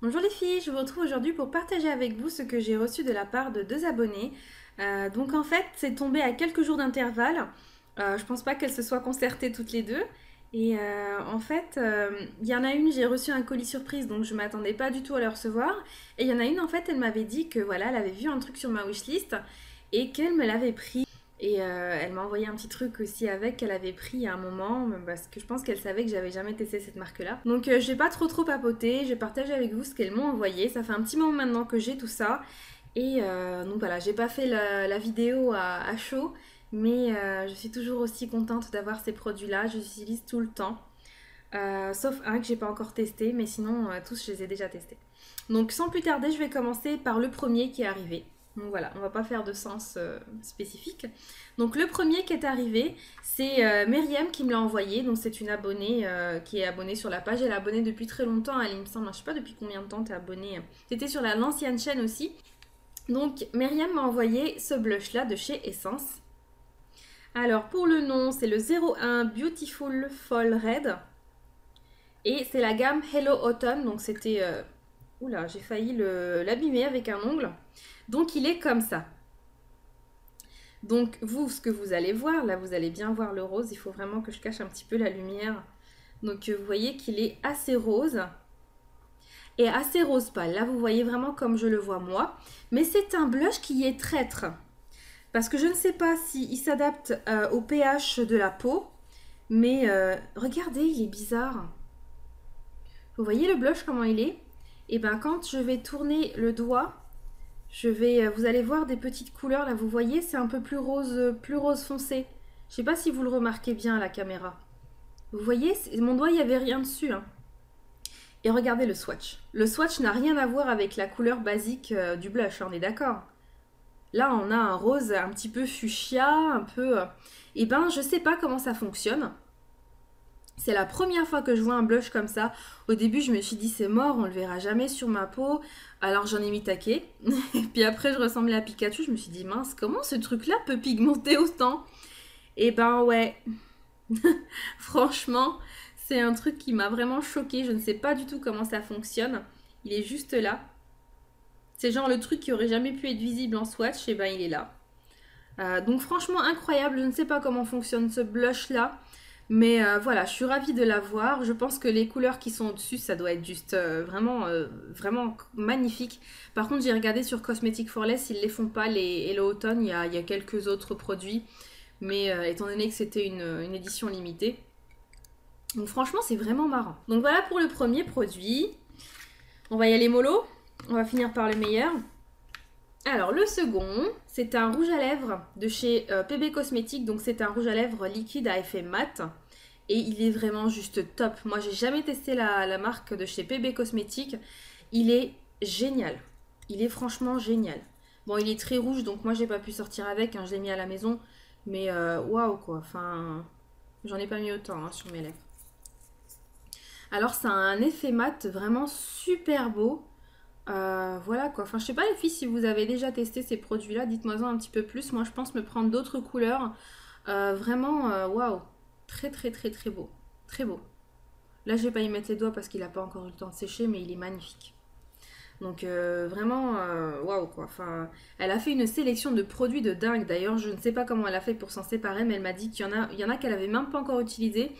Bonjour les filles, je vous retrouve aujourd'hui pour partager avec vous ce que j'ai reçu de la part de deux abonnés. Donc en fait, c'est tombé à quelques jours d'intervalle. Je pense pas qu'elles se soient concertées toutes les deux. Et en fait, il y en a une, j'ai reçu un colis surprise, donc je m'attendais pas du tout à le recevoir. Et il y en a une, en fait, elle m'avait dit que voilà, elle avait vu un truc sur ma wishlist et qu'elle me l'avait pris. Et elle m'a envoyé un petit truc aussi avec qu'elle avait pris il y a un moment parce que je pense qu'elle savait que j'avais jamais testé cette marque-là. Donc je vais pas trop papoter, je vais partager avec vous ce qu'elles m'ont envoyé. Ça fait un petit moment maintenant que j'ai tout ça. Et donc voilà, j'ai pas fait la vidéo à chaud, mais je suis toujours aussi contente d'avoir ces produits-là. Je les utilise tout le temps. Sauf un que j'ai pas encore testé, mais sinon tous je les ai déjà testés. Donc sans plus tarder, je vais commencer par le premier qui est arrivé. Donc voilà, on va pas faire de sens spécifique. Donc le premier qui est arrivé, c'est Myriam qui me l'a envoyé. Donc c'est une abonnée qui est abonnée sur la page. Elle est abonnée depuis très longtemps, elle, il me semble. Je sais pas depuis combien de temps tu es abonnée. T'étais sur l'ancienne chaîne aussi. Donc Myriam m'a envoyé ce blush là de chez Essence. Alors pour le nom, c'est le 01 Beautiful Fall Red. Et c'est la gamme Hello Autumn, donc c'était... Oula, j'ai failli l'abîmer avec un ongle. Donc il est comme ça. Donc vous, ce que vous allez voir, là vous allez bien voir le rose, il faut vraiment que je cache un petit peu la lumière. Donc vous voyez qu'il est assez rose et assez rose pâle. Là vous voyez vraiment comme je le vois moi. Mais c'est un blush qui est traître. Parce que je ne sais pas s'il s'adapte au pH de la peau. Mais regardez, il est bizarre. Vous voyez le blush comment il est? Et bien quand je vais tourner le doigt, vous allez voir des petites couleurs là, vous voyez, c'est un peu plus rose foncé. Je sais pas si vous le remarquez bien à la caméra. Vous voyez, mon doigt, il n'y avait rien dessus, hein. Et regardez le swatch. Le swatch n'a rien à voir avec la couleur basique du blush, hein, on est d'accord. Là, on a un rose un petit peu fuchsia, un peu... Eh ben, je sais pas comment ça fonctionne. C'est la première fois que je vois un blush comme ça. Au début, je me suis dit, c'est mort, on le verra jamais sur ma peau. Alors j'en ai mis taquet. Et puis après, je ressemblais à Pikachu. Je me suis dit, mince, comment ce truc-là peut pigmenter autant? Et ben ouais, franchement, c'est un truc qui m'a vraiment choquée. Je ne sais pas du tout comment ça fonctionne. Il est juste là. C'est genre le truc qui aurait jamais pu être visible en swatch. Et ben il est là. Donc franchement incroyable. Je ne sais pas comment fonctionne ce blush-là. Mais voilà, je suis ravie de l'avoir. Je pense que les couleurs qui sont au-dessus, ça doit être juste vraiment magnifique. Par contre, j'ai regardé sur Cosmetic for Less, ils ne les font pas, les Hello Autumn. Il y a quelques autres produits. Mais étant donné que c'était une édition limitée. Donc franchement, c'est vraiment marrant. Donc voilà pour le premier produit. On va y aller mollo. On va finir par le meilleur. Alors le second, c'est un rouge à lèvres de chez PB Cosmétiques. Donc c'est un rouge à lèvres liquide à effet mat. Et il est vraiment juste top. Moi j'ai jamais testé la marque de chez PB Cosmétiques. Il est génial. Il est franchement génial. Bon, il est très rouge, donc moi j'ai pas pu sortir avec, hein, je l'ai mis à la maison. Mais waouh quoi, enfin, j'en ai pas mis autant hein, sur mes lèvres. Alors ça a un effet mat vraiment super beau. Voilà quoi, enfin je sais pas les filles si vous avez déjà testé ces produits là, dites-moi un petit peu plus. Moi je pense me prendre d'autres couleurs. Vraiment waouh, très beau, très beau. Là je vais pas y mettre les doigts parce qu'il a pas encore eu le temps de sécher mais il est magnifique. Donc vraiment waouh quoi. Enfin, elle a fait une sélection de produits de dingue. D'ailleurs, je ne sais pas comment elle a fait pour s'en séparer, mais elle m'a dit il y en a qu'elle avait même pas encore utilisé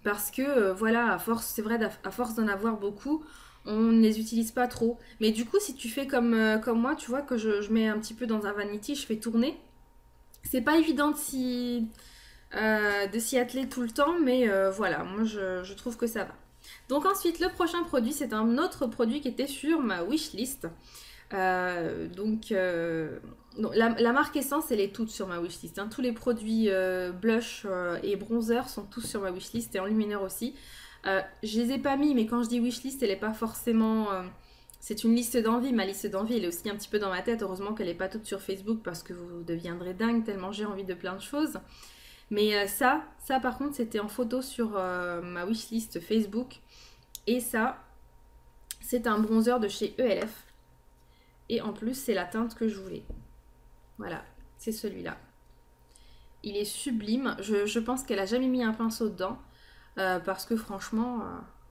parce que voilà, à force, c'est vrai, à force d'en avoir beaucoup, on ne les utilise pas trop. Mais du coup, si tu fais comme moi, tu vois que je mets un petit peu dans un vanity, je fais tourner. C'est pas évident de s'y atteler tout le temps, mais voilà, moi je trouve que ça va. Donc ensuite, le prochain produit, c'est un autre produit qui était sur ma wishlist. Donc la marque Essence, elle est toute sur ma wishlist, hein. Tous les produits blush et bronzer sont tous sur ma wishlist et enlumineur aussi. Je les ai pas mis, mais quand je dis wishlist, elle est pas forcément... c'est une liste d'envie. Ma liste d'envie, elle est aussi un petit peu dans ma tête. Heureusement qu'elle est pas toute sur Facebook parce que vous deviendrez dingue tellement j'ai envie de plein de choses. Mais ça par contre, c'était en photo sur ma wishlist Facebook. Et ça, c'est un bronzer de chez ELF. Et en plus, c'est la teinte que je voulais. Voilà, c'est celui-là. Il est sublime. Je pense qu'elle a jamais mis un pinceau dedans. Parce que franchement,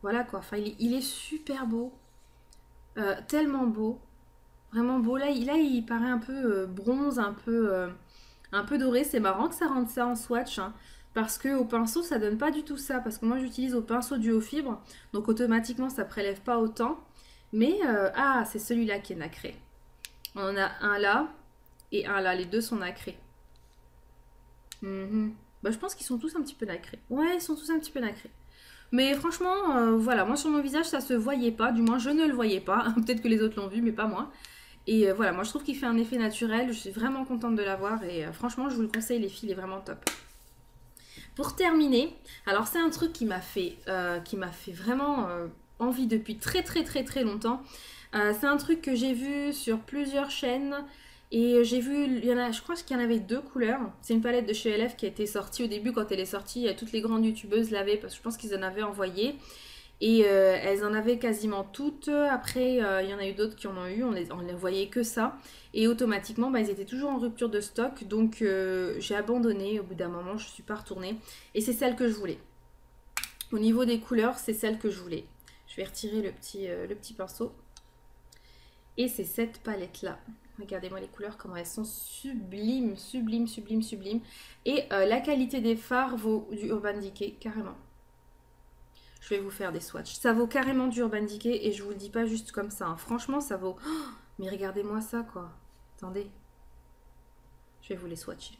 voilà quoi. Enfin, il est super beau. Tellement beau. Vraiment beau. Là, il paraît un peu bronze, un peu doré. C'est marrant que ça rende ça en swatch, hein, parce que au pinceau, ça donne pas du tout ça. Parce que moi, j'utilise au pinceau duo fibre. Donc automatiquement, ça prélève pas autant. Mais, ah, c'est celui-là qui est nacré. On en a un là et un là. Les deux sont nacrés. Mhm. Bah, je pense qu'ils sont tous un petit peu nacrés. Ouais, ils sont tous un petit peu nacrés. Mais franchement, voilà, moi sur mon visage, ça se voyait pas. Du moins, je ne le voyais pas. Peut-être que les autres l'ont vu, mais pas moi. Et voilà, moi je trouve qu'il fait un effet naturel. Je suis vraiment contente de l'avoir. Et franchement, je vous le conseille, les filles, il est vraiment top. Pour terminer, alors c'est un truc qui m'a fait vraiment envie depuis très très très très longtemps. C'est un truc que j'ai vu sur plusieurs chaînes et j'ai vu, je crois qu'il y en avait deux couleurs. C'est une palette de chez LF qui a été sortie au début. Quand elle est sortie, toutes les grandes youtubeuses l'avaient parce que je pense qu'ils en avaient envoyé. Et elles en avaient quasiment toutes. Après, il y en a eu d'autres qui en ont eu. On les voyait que ça. Et automatiquement, bah, ils étaient toujours en rupture de stock. Donc, j'ai abandonné. Au bout d'un moment, je ne suis pas retournée. Et c'est celle que je voulais. Au niveau des couleurs, c'est celle que je voulais. Je vais retirer le petit pinceau. Et c'est cette palette-là. Regardez-moi les couleurs, comment elles sont sublimes, sublimes, sublimes, sublimes. Et la qualité des fards vaut du Urban Decay, carrément. Je vais vous faire des swatchs. Ça vaut carrément du Urban Decay et je vous le dis pas juste comme ça, hein. Franchement, ça vaut... Oh, mais regardez-moi ça, quoi. Attendez. Je vais vous les swatcher.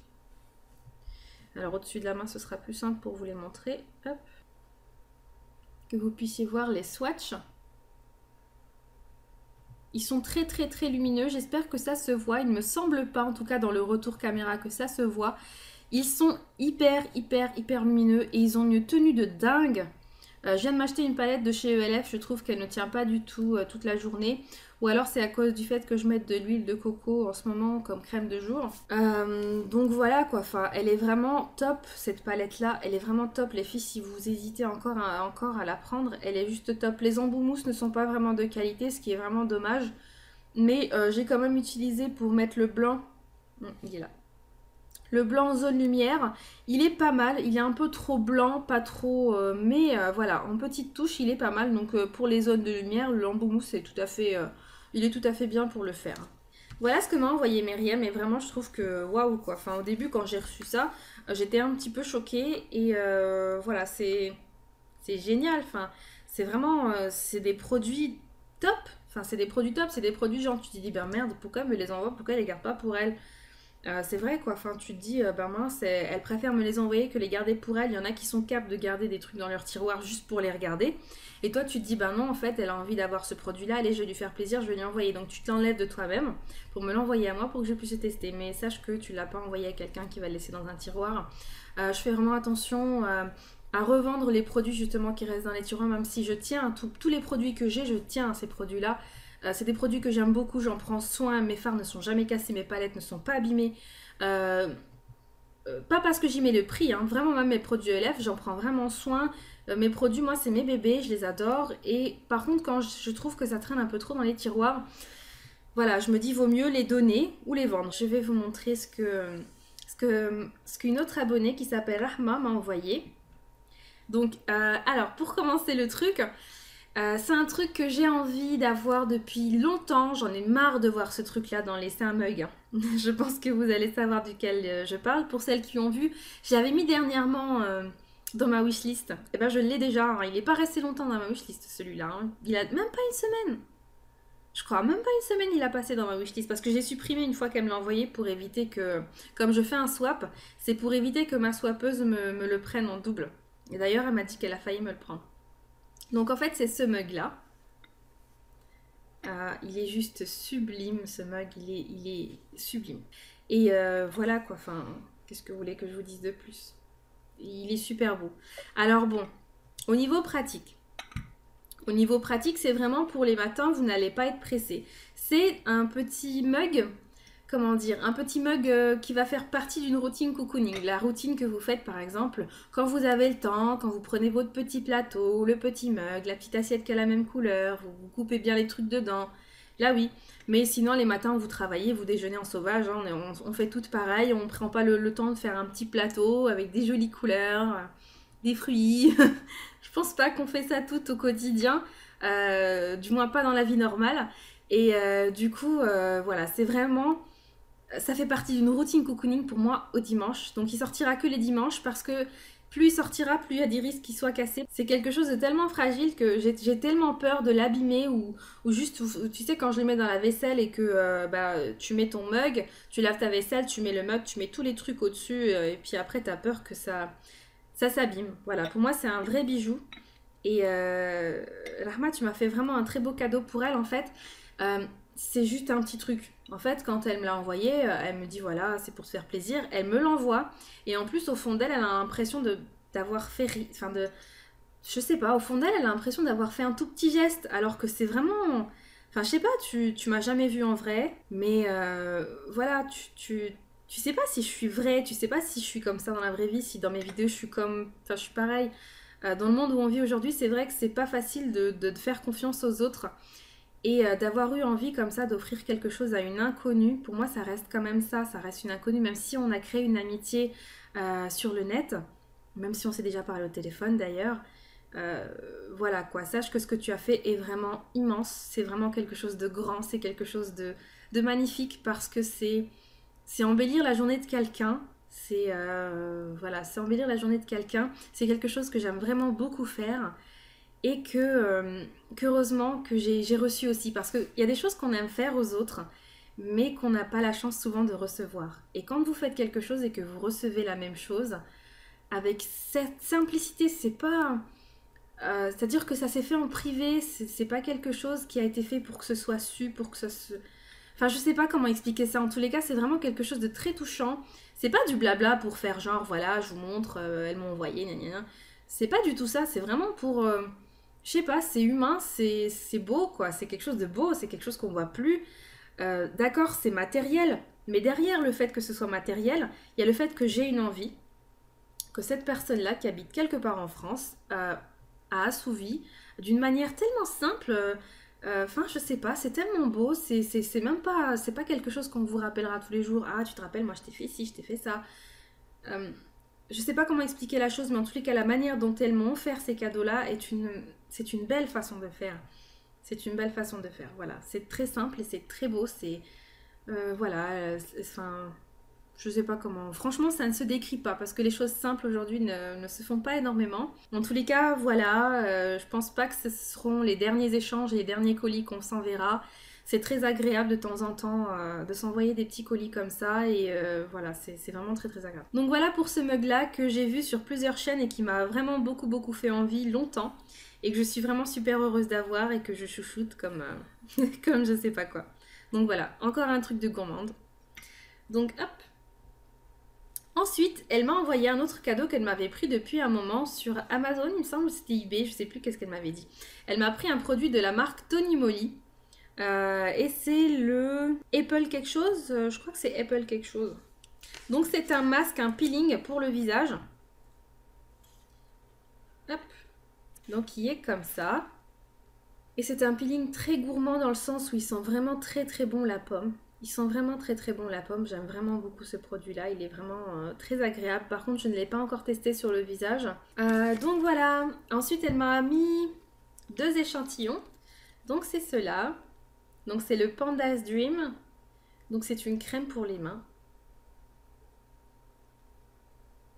Alors, au-dessus de la main, ce sera plus simple pour vous les montrer. Hop. Que vous puissiez voir les swatchs. Ils sont très, très, très lumineux. J'espère que ça se voit. Il ne me semble pas, en tout cas dans le retour caméra, que ça se voit. Ils sont hyper, hyper, hyper lumineux et ils ont une tenue de dingue. Je viens de m'acheter une palette de chez ELF, je trouve qu'elle ne tient pas du tout toute la journée. Ou alors c'est à cause du fait que je mette de l'huile de coco en ce moment comme crème de jour. Donc voilà quoi, enfin, elle est vraiment top cette palette là, elle est vraiment top les filles si vous hésitez encore à la prendre, elle est juste top. Les embouts mousse ne sont pas vraiment de qualité, ce qui est vraiment dommage. Mais j'ai quand même utilisé pour mettre le blanc, il est là. Le blanc en zone lumière, il est pas mal, il est un peu trop blanc, pas trop, mais voilà, en petite touche, il est pas mal. Donc pour les zones de lumière, l'embout mousse est tout à fait, il est tout à fait bien pour le faire. Voilà ce que m'a envoyé Myriam et vraiment je trouve que waouh quoi. Enfin au début quand j'ai reçu ça, j'étais un petit peu choquée et voilà c'est génial. Enfin c'est vraiment c'est des produits top. Enfin c'est des produits top, c'est des produits genre tu te dis ben merde pourquoi elle me les envoie, pourquoi elle les garde pas pour elle. C'est vrai quoi, enfin tu te dis, ben mince, elle préfère me les envoyer que les garder pour elle. Il y en a qui sont capables de garder des trucs dans leur tiroir juste pour les regarder. Et toi tu te dis, ben non, en fait, elle a envie d'avoir ce produit-là, allez, je vais lui faire plaisir, je vais lui envoyer. Donc tu te l'enlèves de toi-même pour me l'envoyer à moi pour que je puisse le tester. Mais sache que tu l'as pas envoyé à quelqu'un qui va le laisser dans un tiroir. Je fais vraiment attention à revendre les produits justement qui restent dans les tiroirs, même si je tiens à tous les produits que j'ai, je tiens à ces produits-là. C'est des produits que j'aime beaucoup, j'en prends soin, mes fards ne sont jamais cassés, mes palettes ne sont pas abîmées. Euh, Pas parce que j'y mets le prix, hein, vraiment même mes produits ELF, j'en prends vraiment soin. Mes produits, moi c'est mes bébés, je les adore. Et par contre quand je trouve que ça traîne un peu trop dans les tiroirs, voilà, je me dis vaut mieux les donner ou les vendre. Je vais vous montrer ce qu'une autre abonnée qui s'appelle Rahma m'a envoyé. Donc alors pour commencer le truc... c'est un truc que j'ai envie d'avoir depuis longtemps. J'en ai marre de voir ce truc-là dans les seins mug, hein. Je pense que vous allez savoir duquel je parle. Pour celles qui ont vu, j'avais mis dernièrement dans ma wishlist. Et ben je l'ai déjà, hein. Il n'est pas resté longtemps dans ma wishlist celui-là, hein. Il a même pas une semaine. Je crois même pas une semaine il a passé dans ma wishlist parce que j'ai supprimé une fois qu'elle me l'a envoyé pour éviter que, comme je fais un swap, c'est pour éviter que ma swappeuse me le prenne en double. Et d'ailleurs elle m'a dit qu'elle a failli me le prendre. Donc en fait c'est ce mug là. Il est juste sublime ce mug, il est sublime. Et voilà quoi, enfin qu'est-ce que vous voulez que je vous dise de plus? Il est super beau. Alors bon, au niveau pratique. Au niveau pratique c'est vraiment pour les matins, vous n'allez pas être pressé. C'est un petit mug... Comment dire, un petit mug qui va faire partie d'une routine cocooning. La routine que vous faites par exemple quand vous avez le temps, quand vous prenez votre petit plateau, le petit mug, la petite assiette qui a la même couleur, vous coupez bien les trucs dedans. Là oui, mais sinon les matins vous travaillez, vous déjeunez en sauvage, hein, on fait tout pareil, on ne prend pas le temps de faire un petit plateau avec des jolies couleurs, des fruits. Je pense pas qu'on fait ça tout au quotidien. du moins pas dans la vie normale. Et du coup, voilà, c'est vraiment ça fait partie d'une routine cocooning pour moi au dimanche. Donc il sortira que les dimanches parce que plus il sortira, plus il y a des risques qu'il soit cassé. C'est quelque chose de tellement fragile que j'ai tellement peur de l'abîmer ou juste, tu sais, quand je le mets dans la vaisselle et que tu mets ton mug, tu laves ta vaisselle, tu mets le mug, tu mets tous les trucs au-dessus et puis après t'as peur que ça s'abîme. Voilà, pour moi c'est un vrai bijou. Et Rahma, tu m'as fait vraiment un très beau cadeau pour elle en fait. Euh, c'est juste un petit truc. En fait, quand elle me l'a envoyé, elle me dit voilà, c'est pour se faire plaisir. Elle me l'envoie. Et en plus, au fond d'elle, elle a l'impression d'avoir fait. Enfin, de. Je sais pas, au fond d'elle, elle a l'impression d'avoir fait un tout petit geste. Alors que c'est vraiment. Enfin, je sais pas, tu m'as jamais vu en vrai. Mais voilà, tu sais pas si je suis vraie. Tu sais pas si je suis comme ça dans la vraie vie. Si dans mes vidéos, je suis comme. Enfin, je suis pareil. Dans le monde où on vit aujourd'hui, c'est vrai que c'est pas facile de faire confiance aux autres. Et d'avoir eu envie comme ça d'offrir quelque chose à une inconnue, pour moi ça reste quand même ça reste une inconnue, même si on a créé une amitié sur le net, même si on s'est déjà parlé au téléphone d'ailleurs. Euh, voilà quoi, sache que ce que tu as fait est vraiment immense, c'est vraiment quelque chose de grand, c'est quelque chose de magnifique parce que c'est embellir la journée de quelqu'un, voilà, c'est embellir la journée de quelqu'un, c'est quelque chose que j'aime vraiment beaucoup faire et qu'heureusement que j'ai reçu aussi. Parce qu'il y a des choses qu'on aime faire aux autres, mais qu'on n'a pas la chance souvent de recevoir. Et quand vous faites quelque chose et que vous recevez la même chose, avec cette simplicité, c'est pas... c'est-à-dire que ça s'est fait en privé, c'est pas quelque chose qui a été fait pour que ce soit su, pour que ça se... Enfin, je sais pas comment expliquer ça. En tous les cas, c'est vraiment quelque chose de très touchant. C'est pas du blabla pour faire genre, voilà, je vous montre, elles m'ont envoyé, gna gna gna. C'est pas du tout ça. C'est vraiment pour, je sais pas, c'est humain, c'est beau, quoi. C'est quelque chose de beau, c'est quelque chose qu'on voit plus. D'accord, c'est matériel, mais derrière le fait que ce soit matériel, il y a le fait que j'ai une envie, que cette personne-là qui habite quelque part en France a assouvi d'une manière tellement simple. Enfin, je sais pas, c'est tellement beau, c'est même pas, c'est pas quelque chose qu'on vous rappellera tous les jours. Ah, tu te rappelles, moi je t'ai fait ci, je t'ai fait ça. Euh, je sais pas comment expliquer la chose, mais en tous les cas, la manière dont elles m'ont offert ces cadeaux-là c'est une belle façon de faire. C'est une belle façon de faire, voilà. C'est très simple et c'est très beau, voilà, enfin, je sais pas comment. Franchement, ça ne se décrit pas parce que les choses simples aujourd'hui ne se font pas énormément. En tous les cas, voilà, je pense pas que ce seront les derniers échanges et les derniers colis qu'on s'enverra. C'est très agréable de temps en temps de s'envoyer des petits colis comme ça et voilà, c'est vraiment très très agréable. Donc voilà pour ce mug là que j'ai vu sur plusieurs chaînes et qui m'a vraiment beaucoup fait envie longtemps et que je suis vraiment super heureuse d'avoir et que je chouchoute comme, comme je sais pas quoi. Donc voilà, encore un truc de gourmande. Donc hop. Ensuite, elle m'a envoyé un autre cadeau qu'elle m'avait pris depuis un moment sur Amazon, il me semble, c'était eBay, je sais plus qu'est-ce qu'elle m'avait dit. Elle m'a pris un produit de la marque Tony Moly. Et c'est le Apple quelque chose, je crois que c'est Apple quelque chose. Donc c'est un masque, un peeling pour le visage. Hop. Donc il est comme ça. Et c'est un peeling très gourmand dans le sens où il sent vraiment très bon la pomme. Il sent vraiment très bon la pomme. J'aime vraiment beaucoup ce produit-là. Il est vraiment très agréable. Par contre, je ne l'ai pas encore testé sur le visage. Donc voilà. Ensuite, elle m'a mis 2 échantillons. Donc c'est ceux-là. Donc c'est le Panda's Dream. Donc c'est une crème pour les mains.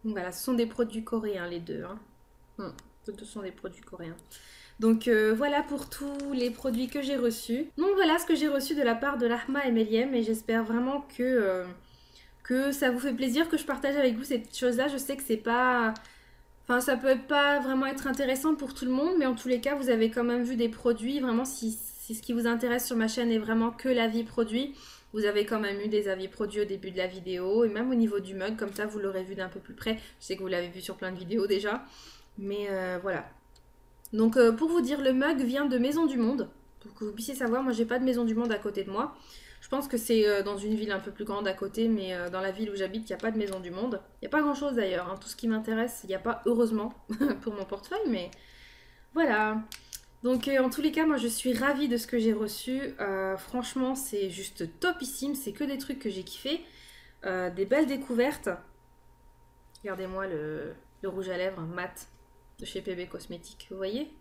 Donc voilà, ce sont des produits coréens les deux. Hein. Ce sont des produits coréens. Donc voilà pour tous les produits que j'ai reçus. Donc voilà ce que j'ai reçu de la part de Rahma et Meliem et j'espère vraiment que ça vous fait plaisir que je partage avec vous cette chose-là. Je sais que c'est pas... Enfin, ça peut pas vraiment être intéressant pour tout le monde, mais en tous les cas, vous avez quand même vu des produits. Vraiment, si ce qui vous intéresse sur ma chaîne est vraiment que l'avis produit, vous avez quand même eu des avis produits au début de la vidéo et même au niveau du mug, comme ça, vous l'aurez vu d'un peu plus près. Je sais que vous l'avez vu sur plein de vidéos déjà, mais voilà. Donc pour vous dire, le mug vient de Maison du Monde. Pour que vous puissiez savoir, moi j'ai pas de Maison du Monde à côté de moi. Je pense que c'est dans une ville un peu plus grande à côté, mais dans la ville où j'habite, il n'y a pas de Maison du Monde. Il n'y a pas grand chose d'ailleurs, hein. Tout ce qui m'intéresse, il n'y a pas, heureusement, pour mon portefeuille, mais voilà. Donc en tous les cas, moi je suis ravie de ce que j'ai reçu. Franchement, c'est juste topissime. C'est que des trucs que j'ai kiffé. Des belles découvertes. Regardez-moi le rouge à lèvres mat de chez PB Cosmétiques, vous voyez?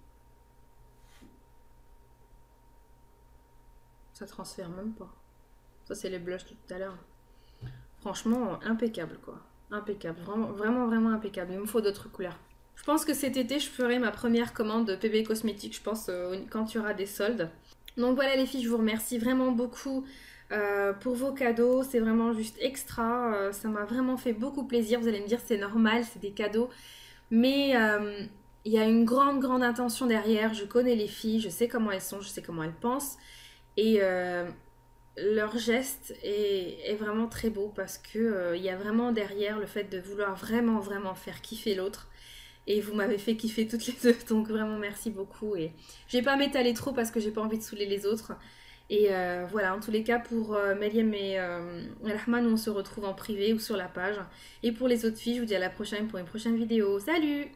Ça transfère même pas. Ça, c'est les blushs de tout à l'heure. Franchement, impeccable, quoi. Impeccable. Vraiment, vraiment, vraiment impeccable. Il me faut d'autres couleurs. Je pense que cet été, je ferai ma première commande de PB Cosmétiques, je pense, quand il y aura des soldes. Donc voilà les filles, je vous remercie vraiment beaucoup pour vos cadeaux. C'est vraiment juste extra. Ça m'a vraiment fait beaucoup plaisir. Vous allez me dire, c'est normal, c'est des cadeaux. Mais il y a une grande, grande intention derrière. Je connais les filles, je sais comment elles sont, je sais comment elles pensent. Et leur geste est vraiment très beau parce que il y a vraiment derrière le fait de vouloir vraiment, vraiment faire kiffer l'autre. Et vous m'avez fait kiffer toutes les deux, donc vraiment merci beaucoup. Et je vais pas m'étaler trop parce que j'ai pas envie de saouler les autres. Et voilà, en tous les cas, pour Meliem et Rahman, on se retrouve en privé ou sur la page. Et pour les autres filles, je vous dis à la prochaine pour une prochaine vidéo. Salut!